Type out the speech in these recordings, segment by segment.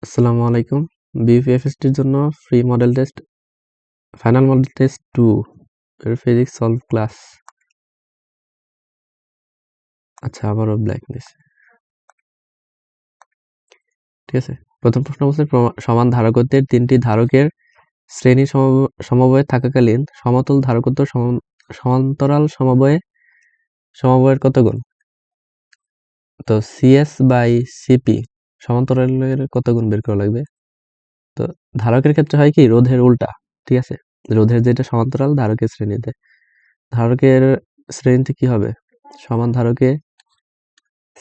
আসসালামু আলাইকুম। বিএফএসটির জন্য free model test, final model test 2 এর ফিজিক্স সলভ ক্লাস। আচ্ছা, আবারও ব্ল্যাকনেস। ঠিক আছে, প্রথম প্রশ্ন বলছে সমান ধারকত্বের তিনটি ধারকের শ্রেণী সমবায়ে থাকাকালীন সমতল ধারকত্ব সমান্তরাল সমবায়ের কত গুণ? তো সিএস বাই সিপি সমান্তরালের কত গুণ বের করা লাগবে? তো ধারকের ক্ষেত্রে হয় কি রোধের উল্টা। ঠিক আছে, রোধের যেটা সমান্তরাল ধারকের শ্রেণীতে, ধারকের শ্রেণীতে কি হবে? সমান ধারকে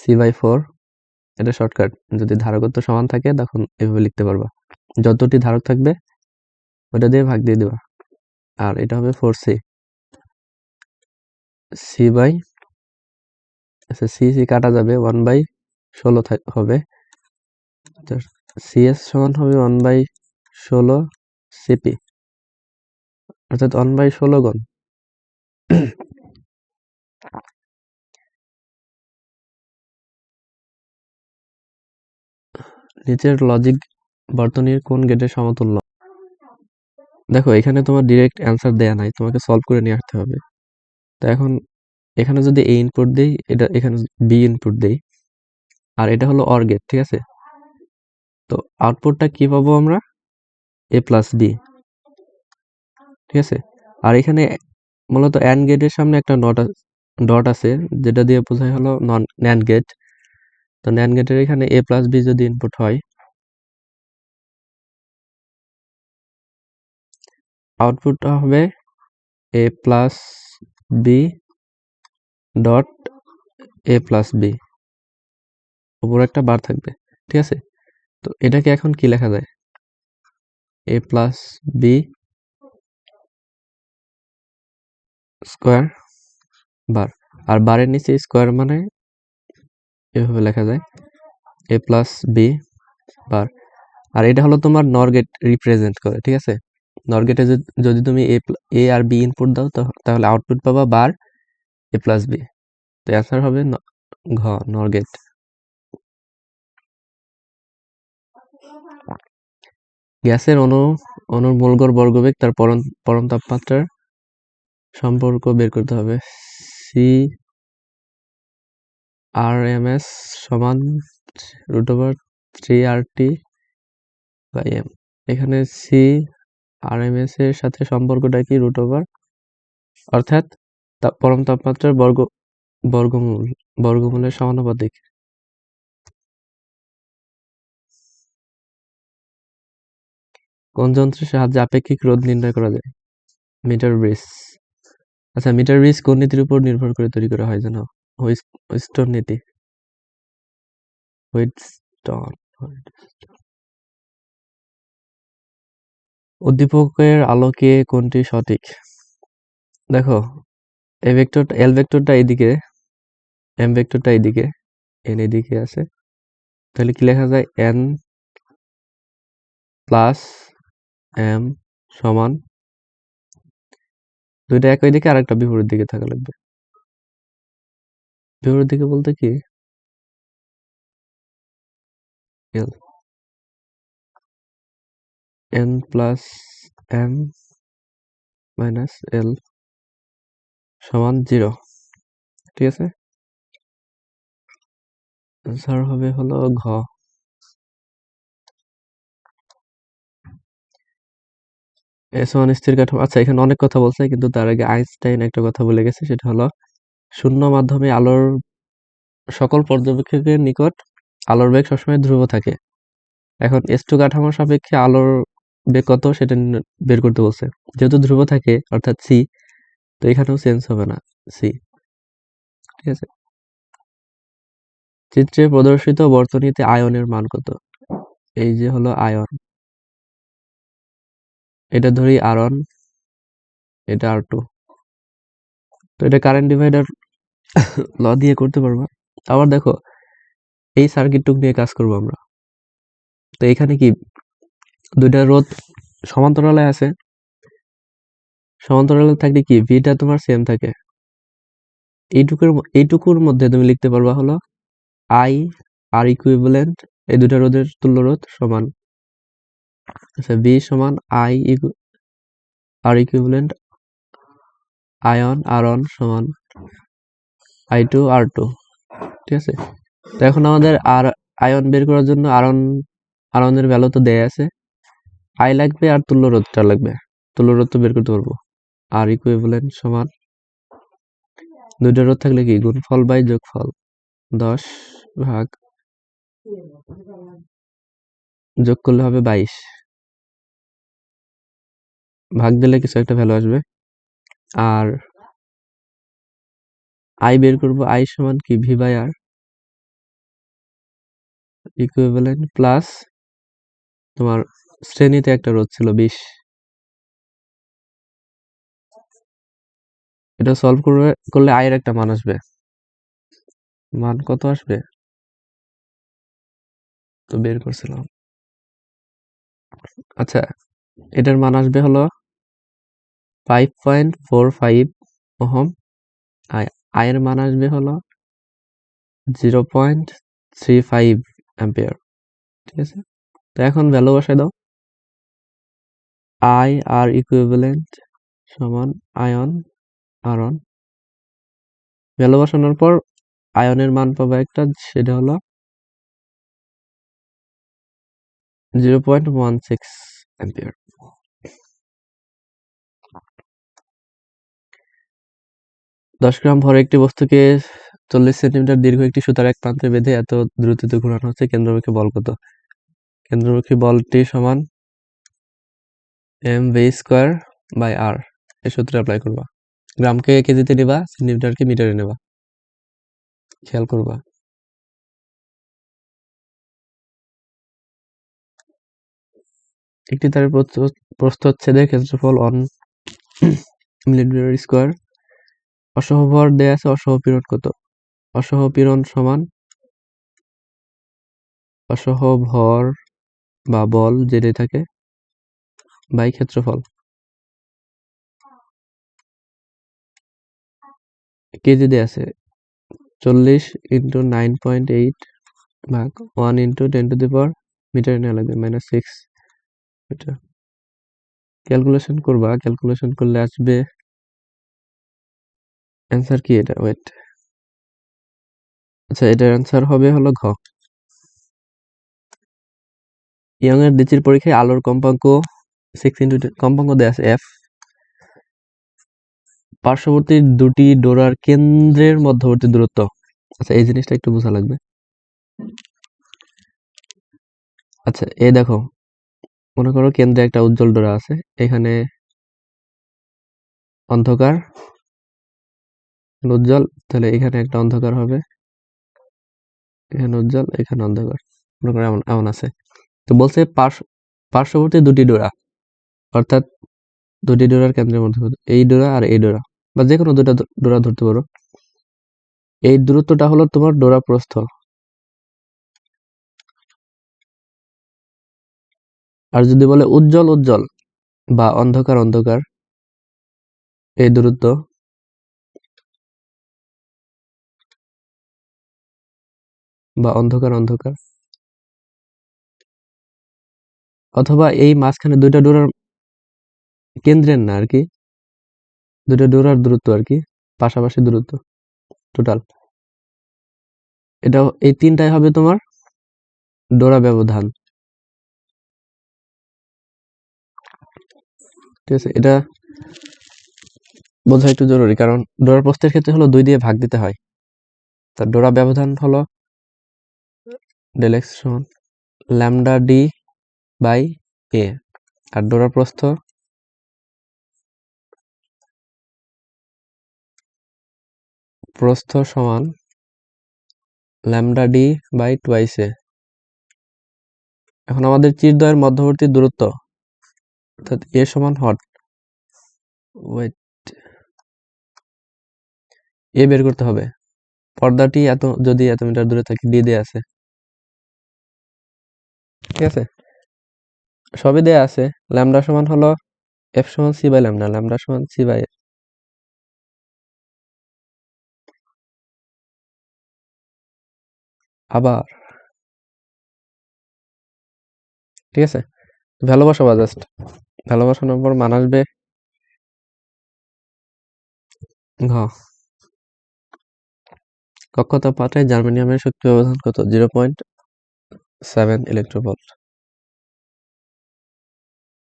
C/4, এটা শর্টকাট। যদি ধারকত্ব সমান থাকে তখন এভাবে লিখতে পারবা, যতটি ধারক থাকবে ওটা দিয়ে ভাগ দিয়ে দেবা, আর এটা হবে 4C। আচ্ছা, সি কাটা যাবে, 1/16 হবে। CS সমান হবে 1/16 CP, অর্থাৎ 1/16 গুণ। নিচের লজিক বর্তনীর কোন গেটের সমতুল্য? দেখো, এখানে তোমার ডিরেক্ট অ্যান্সার দেয়া নাই, তোমাকে সলভ করে নিয়ে আসতে হবে। তো এখন এখানে যদি এ ইনপুট দেই, এটা এখানে বি ইনপুট দেই, আর এটা হলো অর গেট। ঠিক আছে, তো আউটপুটটা কি পাবো আমরা? এ প্লাস বি। ঠিক আছে, আর এখানে মূলত অ্যান্ড গেটের সামনে একটা ডট আছে, যেটা দিয়ে বোঝাই হলো ন্যান্ড গেট। তো ন্যান্ড গেটের এখানে এ প্লাস বি যদি ইনপুট হয়, আউটপুটটা হবে A plus B dot A plus B, উপরে একটা বার থাকবে। ঠিক আছে, তো এটাকে এখন কি লেখা যায়? এ প্লাস বি স্কোয়ার বার, আর বারের নিচে স্কোয়ার মানে এভাবে লেখা যায় এ প্লাস বি বার। আর এটা হলো তোমার নর গেট রিপ্রেজেন্ট করে। ঠিক আছে, নর গেটে যদি তুমি এ আর বি ইনপুট দাও, তাহলে আউটপুট পাবা বার এ প্লাস বি। তো অ্যান্সার হবে ঘ, নর গেট। গ্যাসের অণুর মোল গড় বর্গবেগ তার পরম তাপমাত্রার সম্পর্ক বের করতে হবে। সি আর এম এস সমান √3RT/m। এখানে সি আর এম এস এর সাথে সম্পর্কটা কি? √, অর্থাৎ পরম তাপমাত্রার বর্গমূলের সমানুপাতিক। কোন যন্ত্রের সাহায্যে আপেক্ষিক রোধ নির্ণয় করা যায়? Metre bridge. আচ্ছা, মিটার ব্রিজ কোন নীতির উপর নির্ভর করে তৈরি করা হয় জানো? হুইটস্টোন নীতি। উদ্দীপকের আলোকে কোনটি সঠিক? দেখো, এল ভেক্টরটা এইদিকে, এম ভেক্টরটা এইদিকে, এন এদিকে আছে, তাহলে কি লেখা যায়? এন প্লাস এম সমান, দুইটা একই দিকে আর একটা বিপরীত দিকে থাকা লাগবে। বিপরীত দিকে বলতে কি? এল, N plus M minus L সমান 0। ঠিক আছে, আনসার হবে হলো ঘ। S1 স্থির কাঠামো। আচ্ছা, এখানে অনেক কথা বলছে, কিন্তু তার আগে আইনস্টাইন একটা কথা বলে গেছে, সেটা হলো শূন্য মাধ্যমে আলোর সকল পর্যবেক্ষকের নিকট আলোর বেগ সবসময় ধ্রুব থাকে। এখন S2 কাঠামোর সাপেক্ষে আলোর বেগ কত সেটা বের করতে বলছে। যেহেতু ধ্রুব থাকে অর্থাৎ সি, তো এখানেও চেঞ্জ হবে না, সি। ঠিক আছে, চিত্রে প্রদর্শিত বর্তনীতে আয়নের মান কত? এই যে হলো আয়ন, এটা ধরি R1, এটা R2। তো এটা কারেন্ট ডিভাইডার ল দিয়ে করতে পারবা। আবার দেখো, এই সার্কিটটুক নিয়ে কাজ করবো আমরা। তো এখানে কি দুইটা রোধ সমান্তরালে আছে, সমান্তরালে থাকলে কি ভিটা তোমার সেম থাকে। এইটুকুর মধ্যে তুমি লিখতে পারবা হলো আই আর ইকুইভ্যালেন্ট এই দুটা রোধের তুল্য রোধ সমান। আচ্ছা, বি সমান I R equivalent I one R one সমান I2 R2, ঠিক আছে। তো এখন আমাদের আর আয়ন বের করার জন্য আর এর ভ্যালু তো দেয়া আছে, আই লাগবে আর তুল্য রোধটা লাগবে। তুল্য রোধ তো বের করতে পারবো। আর ইকুইভ্যালেন্ট সমান দুইটা রোধ থাকলে কি গুণফল বাই যোগফল, 10 ভাগ যোগ করলে হবে 22, ভাগ দিলে কিছু একটা ভ্যালু আসবে। আর আই বের করবো, আই সমান কি V by R equivalent plus তোমার শ্রেণীতে একটা রোধ ছিল 20, এটা সলভ করলে আই এর একটা মান আসবে। মান কত আসবে তো বের করছিলাম। আচ্ছা, এটার মান আসবে হলো 5.45 ওহম। আই এর মান আসবে হলো 0.35 অ্যাম্পিয়ার, ঠিক আছে। তো এখন ভ্যালু বসাই দাও। আই আর ইকুইভ্যালেন্ট সমান আয়ন আর ওয়ান, ভ্যালু বসানোর পর আয়নের মান পাবো একটা, সেটা হলো 0.16 অ্যাম্পিয়ার। দশ গ্রাম ভর একটি বস্তুকে 40 সেন্টিমিটার দীর্ঘ একটি সুতার এক প্রান্তে বেঁধে এত দ্রুতিতে ঘোরানো হচ্ছে, কেন্দ্রমুখী বল কত? কেন্দ্রমুখী বলটি সমান mv স্কয়ার বাই আর, এই সূত্রে অ্যাপ্লাই করবা। গ্রামকে কেজিতে নিবা, সেন্টিমিটারকে মিটারে নেবা, খেয়াল করবা। একটি তারের প্রস্থচ্ছেদের ক্ষেত্রফল 1 মিলিমিটার স্কয়ার। অসহভর দেয়া আছে, অসহপীড়ন কত? অসহপীড়ন সমান অসহভর বা বল যেটাই থাকে বাই ক্ষেত্রফল। কেজি দেয়া আছে 40 ইন্টু 9.8 ভাগ 1 ইন্টু 10 টু দি পাওয়ার, মিটারে নেওয়া লাগবে -6 মিটার। ক্যালকুলেশন করবা, ক্যালকুলেশন করলে আসবে অ্যান্সার কি এটা, ওয়েট। আচ্ছা, এটার অ্যান্সার হবে হলো ঘ। ইয়ং এর দ্বিতীয় পরীক্ষায় আলোর কম্পাঙ্ক 6 ইন্টু কম্পাঙ্ক দেয়া আছে f। পার্শ্ববর্তী দুটি ডোরার কেন্দ্রের মধ্যবর্তী দূরত্ব। আচ্ছা, এই জিনিসটা একটু বোঝা লাগবে। আচ্ছা, এই দেখো, মনে করো কেন্দ্রে একটা উজ্জ্বল ডোরা আছে, এখানে অন্ধকার উজ্জ্বল, তাহলে এখানে একটা অন্ধকার হবে, এখানে উজ্জ্বল, এখানে অন্ধকার, মনে করো এমন এমন আছে। তো বলছে পার্শ্ববর্তী দুটি ডোরা, অর্থাৎ দুটি ডোরার কেন্দ্রের মধ্যে এই ডোরা আর এই ডোরা, বা যে কোনো দুটা ডোরা ধরতে পারো। এই দূরত্বটা হলো তোমার ডোরা প্রস্থ। আর যদি বলে উজ্জ্বল উজ্জ্বল বা অন্ধকার অন্ধকার, এই দূরত্ব বা অন্ধকার অন্ধকার, অথবা এই মাঝখানে দুইটা ডোরার কেন্দ্রের না আর কি, দুইটা ডোরার দূরত্ব আর কি, পাশাপাশি দূরত্ব টোটাল, এটা এই তিনটাই হবে তোমার ডোরা ব্যবধান, ঠিক আছে। এটা বোঝা একটু জরুরি, কারণ ডোরা প্রস্থের ক্ষেত্রে হলো 2 দিয়ে ভাগ দিতে হয়। তার ডোরা ব্যবধান হলো ডেল এক্স সমান ল্যামডা ডি বাই এ, আর ডোরা প্রস্থ সমান ল্যামডা ডি বাই টুয়াইস এ। এখন আমাদের চিরদ্বয়ের মধ্যবর্তী দূরত্ব, অর্থাৎ এ সমান হট, ওয়েট, এ বের করতে হবে। পর্দাটি যদি এত মিটার দূরে থাকে, ডি দেয়া আছে, ঠিক আছে, সবই দেয়া আছে। ল্যামডা সমান হলো এফ সমান সি বাই ল্যামডা, ল্যামডা সমান সি বাই, আবার ঠিক আছে, ভ্যালু বসাবা জাস্ট, ভ্যালু বসানোর পর মান আসবে ঘ। কক্ষ তাপমাত্রায় জার্মেনিয়ামের শক্তি ব্যবধান কত? 0.7 ইলেকট্রোভোল্ট।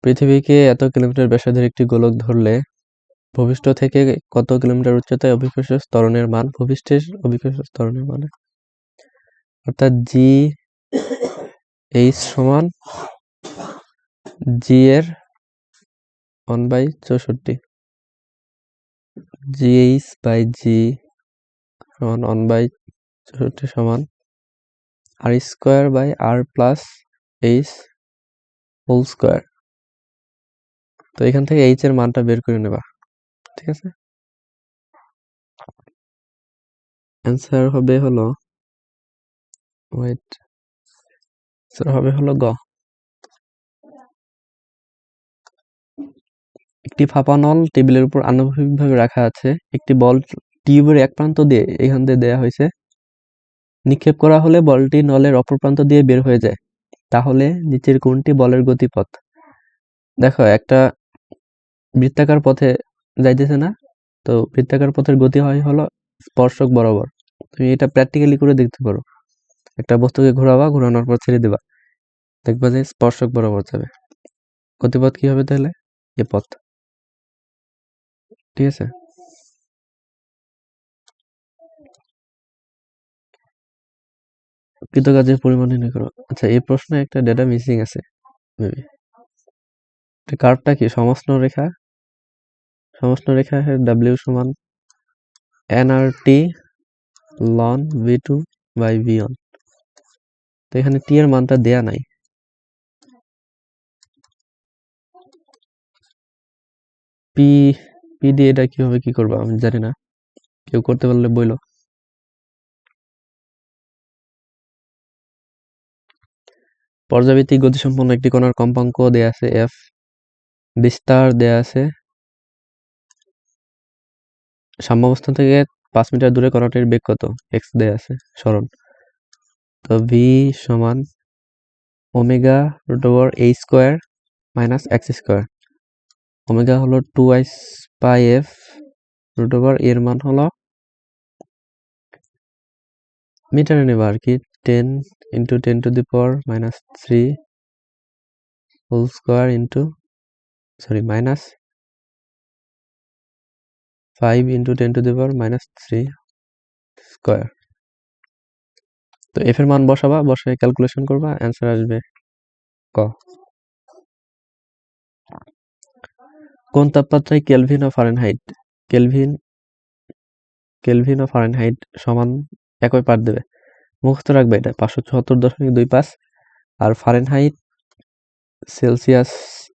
পৃথিবীকে এত কিলোমিটার ব্যাসার্ধের একটি গোলক ধরলে ভূপৃষ্ঠ থেকে কত কিলোমিটার উচ্চতায় অভিকর্ষ ত্বরণের মান? ভূপৃষ্ঠের অভিকর্ষ ত্বরণের মানে অর্থাৎ জি এইচ সমান জি এর 1/64, জি এইচ বাই জি সমান 1/64 সমান R square by R plus H whole square. তো এখান থেকে এইচ এর মানটা বের করে নেবা, ঠিক আছে। অ্যান্সার হবে হলো গ। একটি ফাঁপা নল টেবিলের উপর আনুভূমিকভাবে রাখা আছে। একটি বল টিউবের এক প্রান্ত দিয়ে এখান দিয়ে দেয়া হয়েছে, নিক্ষেপ করা হলে বলটি নলের অপর প্রান্ত দিয়ে বের হয়ে যায়, তাহলে নিচের কোনটি বলের গতিপথ? দেখো, একটা বৃত্তাকার পথে যাইতেছে না, তো বৃত্তাকার পথের গতি হয় হলো স্পর্শক বরাবর। তুমি এটা প্র্যাকটিক্যালি করে দেখতে পারো, একটা বস্তুকে ঘোরাবা, ঘোরানোর পর ছেড়ে দিবা, দেখবা যে স্পর্শক বরাবর যাবে। গতিপথ কি হবে তাহলে? এ পথ, ঠিক আছে। কৃতকাজের পরিমাণ নির্ণয় করো। আচ্ছা, এই প্রশ্নে একটা ডেটা মিসিং আছে মেবি। কার্ভটা কি? সমষ্ণ রেখা। সমষ্ণ রেখা ডাব্লিউ সমান এনআরটি লন ভি2 বাই ভি1। তো এখানে টি এর মানটা দেয়া নাই। পি পি দিয়ে এটা কিভাবে কি করবা আমি জানি না, কেউ করতে পারলে বইলো। পর্যাবৃত্তিক গতিসম্পন্ন একটি কণার কম্পাঙ্ক দেয়া আছে এফ, বিস্তার দেয়া আছে, সাম্যাবস্থান থেকে 5 মিটার দূরে কণাটির বেগ কত? এক্স দেয়া আছে, সরণ। তো ভি সমান omega root over A square minus X square. Omega হলো 2i পাই এফ রুট ওভার এর মান হলো মিটারে নেবা আর কি, 10 into 10 to the power minus 3 whole square into minus 5 into 10 to the power minus 3 square. তো এফ এর মান বসাবা, বসায় ক্যালকুলেশন করবা, অ্যান্সার আসবে ক। কোন তাপমাত্রায় কেলভিন ও ফারেনহাইট কেলভিন ও ফারেনহাইট সমান একই পাঠ দেবে? মুখস্থ রাখবে এটা, 574.25। আর ফারেনহাইট সেলসিয়াস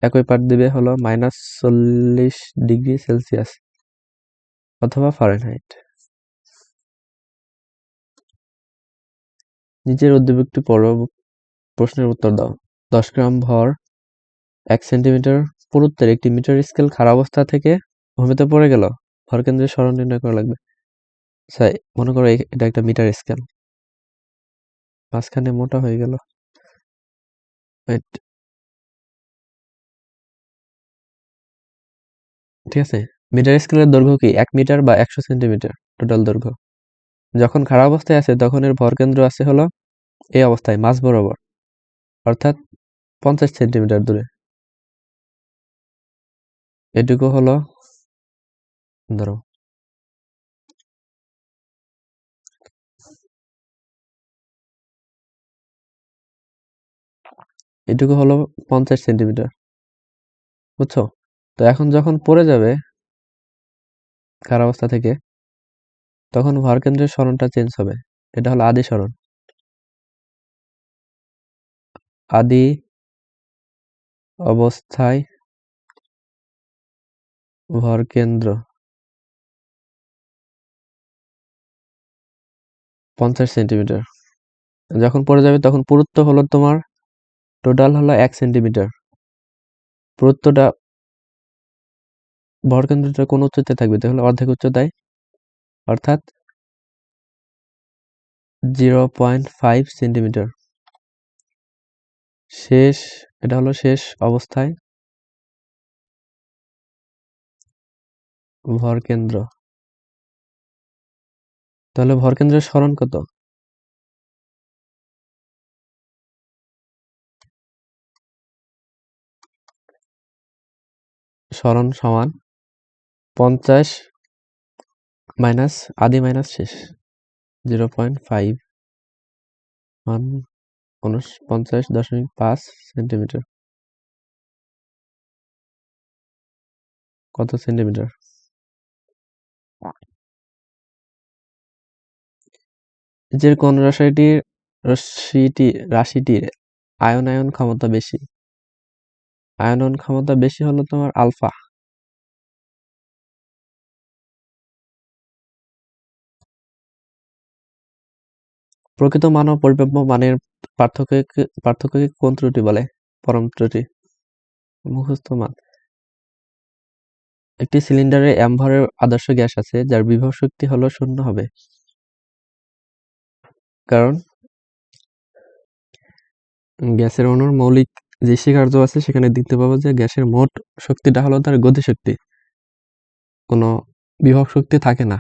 একই পাঠ দেবে হলো -40°C অথবা ফারেনহাইট। নিচের উদ্দীপকটি পড়ো, প্রশ্নের উত্তর দাও। 10 গ্রাম ভর 1 সেন্টিমিটার পুরুত্বের একটি মিটার স্কেল খাড়া অবস্থা থেকে ভূমিতে পড়ে গেল, ভরকেন্দ্রের সরণ নির্ণয় করা লাগবে। মনে করো এটা একটা মিটার স্কেল, মাঝখানে মোটা হয়ে গেল। ঠিক আছে, মিটার স্কেলের দৈর্ঘ্য কি 1 মিটার বা 100 সেন্টিমিটার টোটাল দৈর্ঘ্য। যখন খাড়া অবস্থায় আছে তখন এর ভরকেন্দ্র আছে হলো এই অবস্থায় মাঝ বরাবর, অর্থাৎ 50 সেন্টিমিটার দূরে। এটুকু হলো, ধরো এটুকু হলো 50 সেন্টিমিটার, বুঝছো? তো এখন যখন পড়ে যাবে খাড়া অবস্থা থেকে, তখন ভরকেন্দ্রের সরণটা চেঞ্জ হবে। এটা হলো আদি সরণ। আদি অবস্থায় ভরকেন্দ্র 50 সেন্টিমিটার, যখন পড়ে যাবে তখন পুরুত্ব হলো তোমার টোটাল হলো 1 সেন্টিমিটার। পুরুত্বটা ভরকেন্দ্রটা কোন উচ্চতায় থাকবে? তাহলে অর্ধেক উচ্চতায়, অর্থাৎ 0.5 সেন্টিমিটার। শেষ এটা হলো শেষ অবস্থায় ভরকেন্দ্র। তাহলে ভরকেন্দ্রের সরণ কত? সরণ সমান 50 মাইনাস আদি মাইনাস শেষ 0.5 সেন্টিমিটার। কত সেন্টিমিটার? যে কোন রাশিটির আয়নায়ন ক্ষমতা বেশি? আয়নন ক্ষমতা বেশি হলো তোমার আলফা। প্রকৃত মান ও পরিমাপ্য মানের পার্থক্যকে কোন ত্রুটি বলে? পরম ত্রুটি। মুখস্থ মান। একটি সিলিন্ডারে m ভরের আদর্শ গ্যাস আছে যার বিভব শক্তি হলো 0 হবে, কারণ গ্যাসের অণুর মৌলিক যে কার্য আছে সেখানে দেখতে পাবো যে গ্যাসের মোট শক্তিটা হলো তার গতিশক্তি, কোনো বিভব শক্তি থাকে না।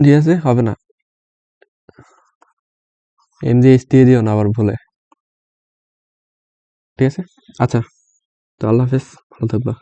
ঠিক আছে, হবে না। mgh দিয়ে দিও না আবার ভুলে। ঠিক আছে, আচ্ছা, তো আল্লাহ হাফেজ, ভালো থাকবা।